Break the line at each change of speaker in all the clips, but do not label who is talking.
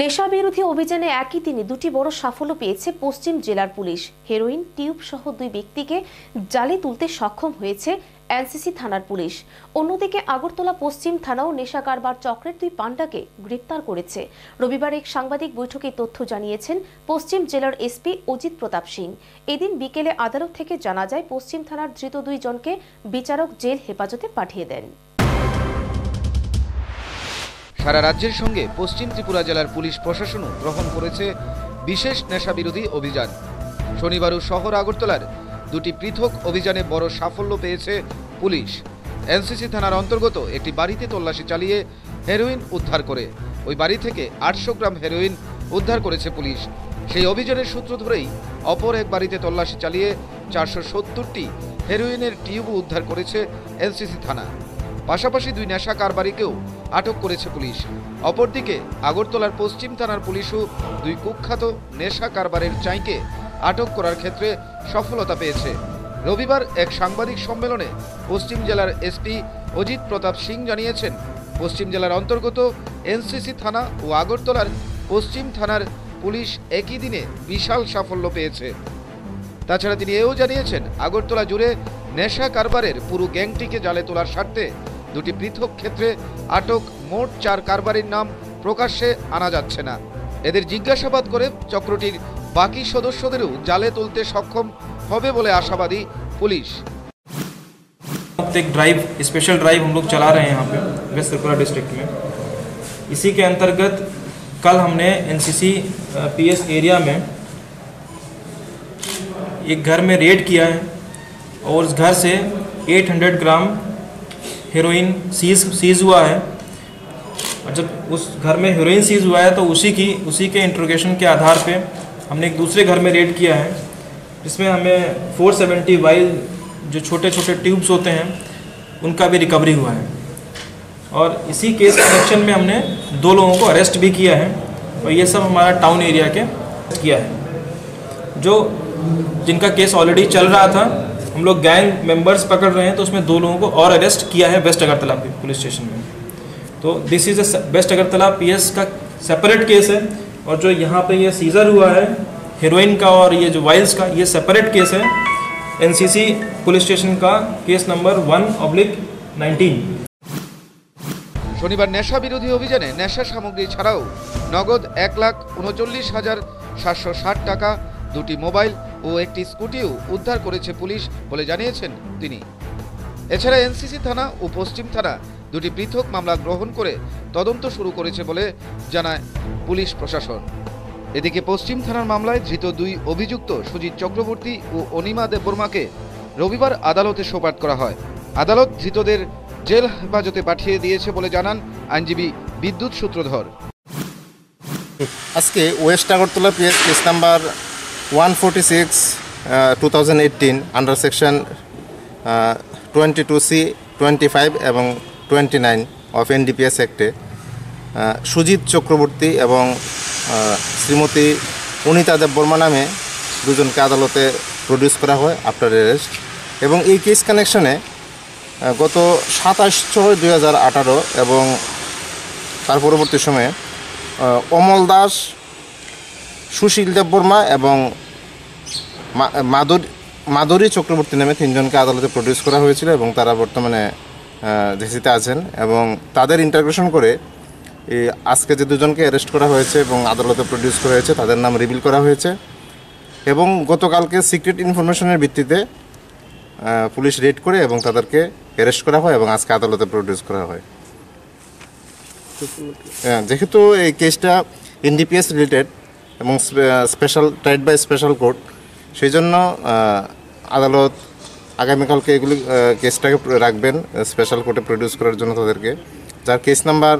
নেশা বিরোধী অভিযানে একই দিনে দুটি বড় সাফল্য পেয়েছে পশ্চিম জেলার পুলিশ। হেরোইন টিউব সহ দুই ব্যক্তিকে জালে তুলতে সক্ষম হয়েছে এনসিসি থানার পুলিশ। অন্যদিকে আগরতলা পশ্চিম থানাও নেশা কারবার চক্রের দুই পান্ডাকে গ্রেপ্তার করেছে। রবিবার এক সাংবাদিক বৈঠকে তথ্য জানিয়েছেন পশ্চিম জেলার এসপি অজিত প্রতাপ সিং। এদিন বিকেলে আদালত থেকে জানা যায় পশ্চিম থানার ধৃত দুইজনকে বিচারক জেল হেফাজতে পাঠিয়ে দেন।
সারা রাজ্যের সঙ্গে পশ্চিম ত্রিপুরা জেলার পুলিশ প্রশাসনও গ্রহণ করেছে বিশেষ নেশা বিরোধী অভিযান। শনিবারও শহর আগরতলার দুটি পৃথক অভিযানে বড় সাফল্য পেয়েছে পুলিশ। এনসিসি থানার অন্তর্গত একটি বাড়িতে তল্লাশি চালিয়ে হেরোইন উদ্ধার করে ওই বাড়ি থেকে 800 গ্রাম হেরোইন উদ্ধার করেছে পুলিশ। সেই অভিযানের সূত্র ধরেই অপর এক বাড়িতে তল্লাশি চালিয়ে 470টি হেরোইনের টিউব উদ্ধার করেছে এনসিসি থানা। পাশাপাশি দুই নেশা কারবারিকেও আটক করেছে পুলিশ। অপরদিকে আগরতলার পশ্চিম থানার পুলিশও দুই কুখ্যাত নেশা কারবারের চাইকে আটক করার ক্ষেত্রে সফলতা পেয়েছে। রবিবার এক সাংবাদিক সম্মেলনে পশ্চিম জেলার এসপি অজিত প্রতাপ সিং জানিয়েছেন, পশ্চিম জেলার অন্তর্গত এনসিসি থানা ও আগরতলার পশ্চিম থানার পুলিশ একই দিনে বিশাল সাফল্য পেয়েছে। তাছাড়া তিনি এও জানিয়েছেন, আগরতলা জুড়ে নেশা কারবারের পুরো গ্যাংটিকে জালে তোলার স্বার্থে দুটি পৃথক ক্ষেত্রে আটক মোট 4 কারবারির নাম প্রকাশ্যে আনা যাচ্ছে না। এদের জিজ্ঞাসাবাদ করে চক্রটির বাকি সদস্যদেরও জালে তুলতে সক্ষম হবে বলে आशावादी पुलिस।
एक स्पेशल ड्राइव हम लोग चला रहे हैं यहाँ पे वेस्ट त्रिपुरा डिस्ट्रिक्ट में। इसी के अंतर्गत कल हमने एनसीसी पीएस एरिया में एक घर में रेड किया है और उस घर से 800 ग्राम हेरोइन सीज हुआ है। और जब उस घर में हेरोइन सीज हुआ है तो उसी के इंट्रोगेशन के आधार पे हमने एक दूसरे घर में रेड किया है, जिसमें हमें 470 वाइल जो छोटे छोटे ट्यूब्स होते हैं उनका भी रिकवरी हुआ है। और इसी केस कनेक्शन में हमने 2 लोगों को अरेस्ट भी किया है और ये सब हमारा टाउन एरिया के किया है। जो जिनका केस ऑलरेडी चल रहा था, हम लोग गैंग मेंबर्स पकड़ रहे हैं, तो उसमें 2 लोगों को और अरेस्ट किया है वेस्ट अगरतला पुलिस स्टेशन में। तो this is West Agartala PS का सेपरेट केस है। और जो यहाँ पे ये सीजर हुआ है हेरोइन का और ये जो वाइल्स का, ये सेपरेट केस है। एनसीसी पुलिस स्टेशन का केस नंबर 1/19।
শনিবার নেশা বিরোধী অভিযানে নেশা সামগ্রী ছাড়াও নগদ 1,39,760 টাকা, 2টি মোবাইল ও একটি স্কুটিও উদ্ধার করেছে পুলিশ বলে জানিয়েছেন তিনি। এছাড়া এনসিসি থানা ও পশ্চিম থানা দুটি পৃথক মামলা গ্রহণ করে তদন্ত শুরু করেছে বলে জানায় পুলিশ প্রশাসন। এদিকে পশ্চিম থানার মামলায় ধৃত 2 অভিযুক্ত সুজিত চক্রবর্তী ও অনিমা দেববর্মাকে রবিবার আদালতে সোপর্দ করা হয়। আদালত ধৃতদের জেল হেফাজতে পাঠিয়ে দিয়েছে বলে জানান আইনজীবী বিদ্যুৎ সূত্রধর।
আজকে West Agartala PS case number 146 2018 under section 22C 25 এবং 29 অফ এনডিপিএস অ্যাক্টে সুজিত চক্রবর্তী এবং শ্রীমতী অনিতা দেববর্মা নামে 2 জনকে আদালতে প্রডিউস করা হয় আফটার অ্যারেস্ট। এবং এই কেস কানেকশনে গত 27/6/2018 এবং তার পরবর্তী সময়ে অমল দাস, সুশীল দেববর্মা এবং মাধুরী চক্রবর্তী নামে 3 জনকে আদালতে প্রডিউস করা হয়েছিল এবং তারা বর্তমানে জেসিতে আছেন। এবং তাদের ইন্টারগ্রেশন করে আজকে যে 2 জনকে অ্যারেস্ট করা হয়েছে এবং আদালতে প্রডিউস করা হয়েছে তাদের নাম রিভিল করা হয়েছে। এবং গতকালকে সিক্রেট ইনফরমেশনের ভিত্তিতে পুলিশ রেড করে এবং তাদেরকে অ্যারেস্ট করা হয় এবং আজকে আদালতে প্রডিউস করা হয়। যেহেতু এই কেসটা এনডিপিএস রিলেটেড এবং special tried by special court, সেই জন্য আদালত আগামীকালকে এগুলি কেসটাকে রাখবেন স্পেশাল কোর্টে প্রডিউস করার জন্য তাদেরকে, যার case number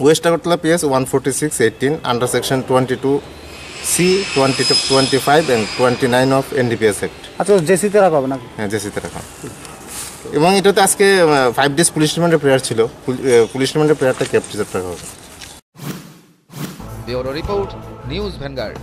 West Agartala PS 146/18 under section 22C 25 এবং 29 অফ এনডিপিএস অ্যাক্ট।
আচ্ছা, জেসিতে রাখা হবে নাকি?
হ্যাঁ, জেসিতে রাখা। এবং এটাতে আজকে 5 ডেজ পুলিশ রিমান্ডের প্রেয়ার ছিল, পুলিশ রিমান্ডের প্রেয়ারটা ক্যাপচার রাখা হবে।
Bureau report, news vanguard.